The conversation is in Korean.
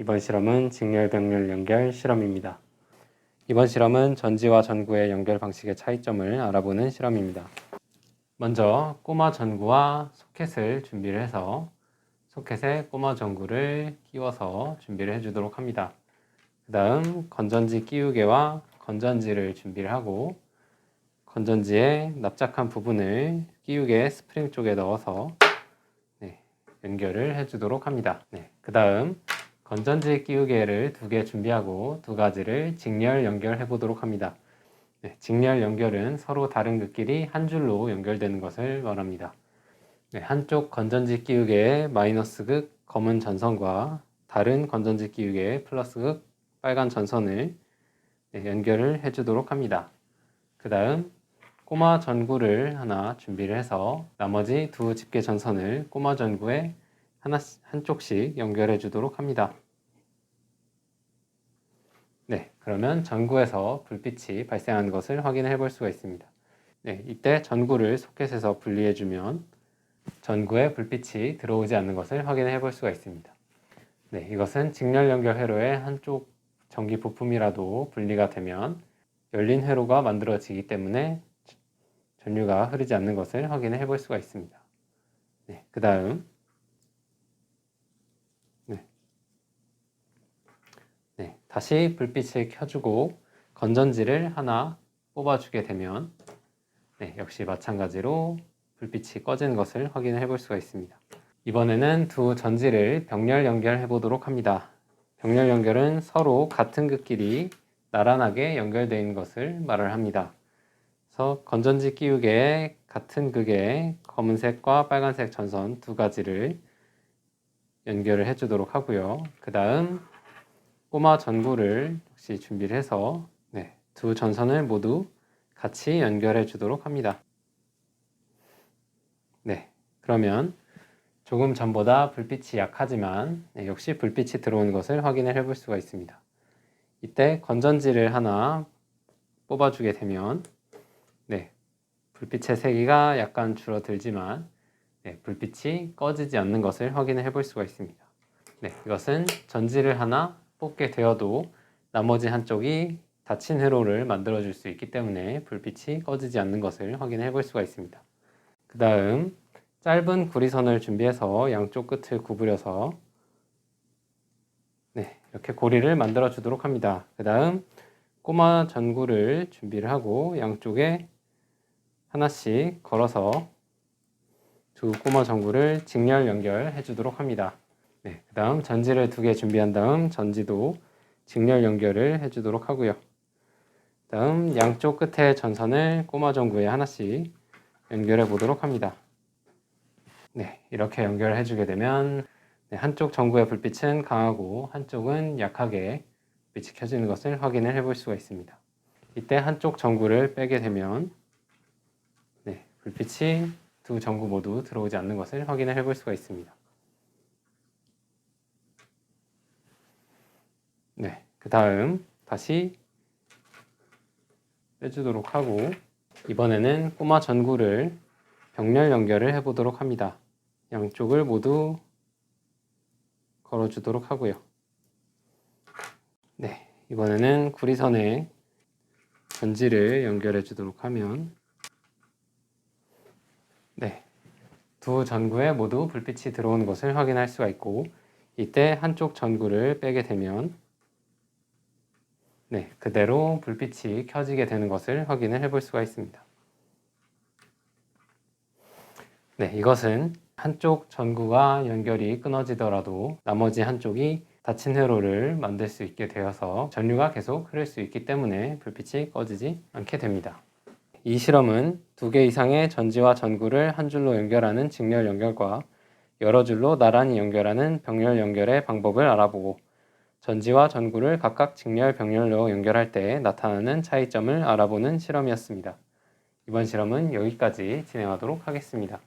이번 실험은 직렬병렬 연결 실험입니다. 이번 실험은 전지와 전구의 연결 방식의 차이점을 알아보는 실험입니다. 먼저 꼬마 전구와 소켓을 준비를 해서 소켓에 꼬마 전구를 끼워서 준비를 해주도록 합니다. 그 다음 건전지 끼우개와 건전지를 준비를 하고 건전지의 납작한 부분을 끼우개 스프링 쪽에 넣어서 연결을 해주도록 합니다. 그 다음 건전지 끼우개를 2개 준비하고 2가지를 직렬 연결해 보도록 합니다. 직렬 연결은 서로 다른 극끼리 한 줄로 연결되는 것을 말합니다. 한쪽 건전지 끼우개의 마이너스 극 검은 전선과 다른 건전지 끼우개의 플러스 극 빨간 전선을 연결을 해주도록 합니다. 그 다음 꼬마 전구를 하나 준비를 해서 나머지 2 집게 전선을 꼬마 전구에 한쪽씩 연결해 주도록 합니다. 그러면 전구에서 불빛이 발생하는 것을 확인해 볼 수가 있습니다. 이때 전구를 소켓에서 분리해 주면 전구에 불빛이 들어오지 않는 것을 확인해 볼 수가 있습니다. 이것은 직렬 연결 회로의 한쪽 전기 부품이라도 분리가 되면 열린 회로가 만들어지기 때문에 전류가 흐르지 않는 것을 확인해 볼 수가 있습니다. 그 다음 다시 불빛을 켜주고 건전지를 하나 뽑아주게 되면 역시 마찬가지로 불빛이 꺼지는 것을 확인해 볼 수가 있습니다. 이번에는 2 전지를 병렬 연결해 보도록 합니다. 병렬 연결은 서로 같은 극끼리 나란하게 연결되어 있는 것을 말을 합니다. 그래서 건전지 끼우개에 같은 극에 검은색과 빨간색 전선 2가지를 연결을 해 주도록 하고요. 그 다음 꼬마 전구를 역시 준비를 해서 2 전선을 모두 같이 연결해 주도록 합니다. 그러면 조금 전보다 불빛이 약하지만 역시 불빛이 들어오는 것을 확인을 해볼 수가 있습니다. 이때 건전지를 하나 뽑아주게 되면 불빛의 세기가 약간 줄어들지만 불빛이 꺼지지 않는 것을 확인을 해볼 수가 있습니다. 이것은 전지를 하나 뽑게 되어도 나머지 한쪽이 닫힌 회로를 만들어 줄 수 있기 때문에 불빛이 꺼지지 않는 것을 확인해 볼 수가 있습니다. 그 다음 짧은 구리선을 준비해서 양쪽 끝을 구부려서 이렇게 고리를 만들어 주도록 합니다. 그 다음 꼬마 전구를 준비를 하고 양쪽에 하나씩 걸어서 2 꼬마 전구를 직렬 연결해 주도록 합니다. 그 다음 전지를 2개 준비한 다음 전지도 직렬 연결을 해 주도록 하고요. 다음 양쪽 끝에 전선을 꼬마 전구에 하나씩 연결해 보도록 합니다. 이렇게 연결해 주게 되면 한쪽 전구의 불빛은 강하고 한쪽은 약하게 불빛이 켜지는 것을 확인을 해 볼 수가 있습니다. 이때 한쪽 전구를 빼게 되면 불빛이 2 전구 모두 들어오지 않는 것을 확인을 해 볼 수가 있습니다. 그 다음 다시 빼주도록 하고 이번에는 꼬마 전구를 병렬 연결을 해 보도록 합니다. 양쪽을 모두 걸어 주도록 하고요. 이번에는 구리선에 전지를 연결해 주도록 하면 2 전구에 모두 불빛이 들어오는 것을 확인할 수가 있고 이때 한쪽 전구를 빼게 되면 그대로 불빛이 켜지게 되는 것을 확인을 해 볼 수가 있습니다. 이것은 한쪽 전구가 연결이 끊어지더라도 나머지 한쪽이 닫힌 회로를 만들 수 있게 되어서 전류가 계속 흐를 수 있기 때문에 불빛이 꺼지지 않게 됩니다. 이 실험은 2개 이상의 전지와 전구를 한 줄로 연결하는 직렬 연결과 여러 줄로 나란히 연결하는 병렬 연결의 방법을 알아보고 전지와 전구를 각각 직렬 병렬로 연결할 때 나타나는 차이점을 알아보는 실험이었습니다. 이번 실험은 여기까지 진행하도록 하겠습니다.